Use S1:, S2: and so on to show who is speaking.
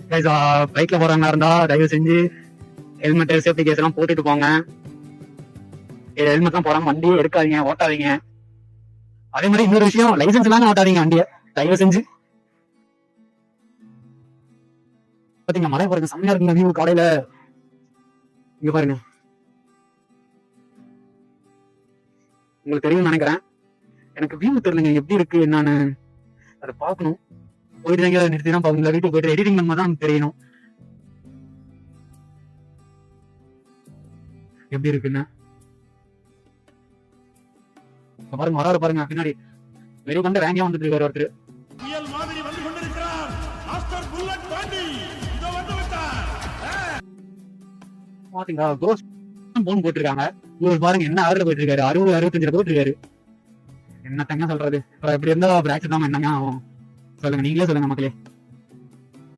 S1: பைக்ல போறாங்களா இருந்தா தயவு செஞ்சு ஹெல்மெட் சேஃப்டி கேஸ் எல்லாம் போட்டுட்டு போங்க. ஹெல்மெட் எல்லாம் போறாங்க வண்டியே எடுக்காதீங்க, ஓட்டாதீங்க. அதே மாதிரி இன்னொரு விஷயம், லைசன்ஸ் இல்லாம ஓட்டாதீங்க வண்டிய தயவு செஞ்சு. பாத்தீங்க மழை பாருங்க, செம்மையா இருக்குங்க வியூ காலையில. இங்க பாருங்க, உங்களுக்கு தெரியும் நினைக்கிறேன். எனக்கு வியூ தெரியலங்க எப்படி இருக்கு என்னன்னு, அதை பாக்கணும். போயிட்டு எங்க நிறுத்தி தான் பாருங்க, வீட்டுக்கு போயிட்டு எடிட்டிங் பண்ண தான் தெரியணும் எப்படி இருக்குன்னு. பாருங்க வராரு பாருங்க பின்னாடி, வெளியே கொண்டு வேங்கியா வந்துட்டு இருக்காரு ஒருத்தர். பாத்தீங்களா க்ரோஸ் போன் போட்டிருக்காங்க. இவர் பாருங்க என்ன ஆர்டர் போயிட்டு இருக்காரு, 60-65 போயிட்டு இருக்காரு. என்னத்தங்க சொல்றது, இப்படி இருந்தா பிராக்ஸ் தான் என்னங்க ஆகும் சொல்லுங்க, நீங்களே சொல்லுங்க மக்களே.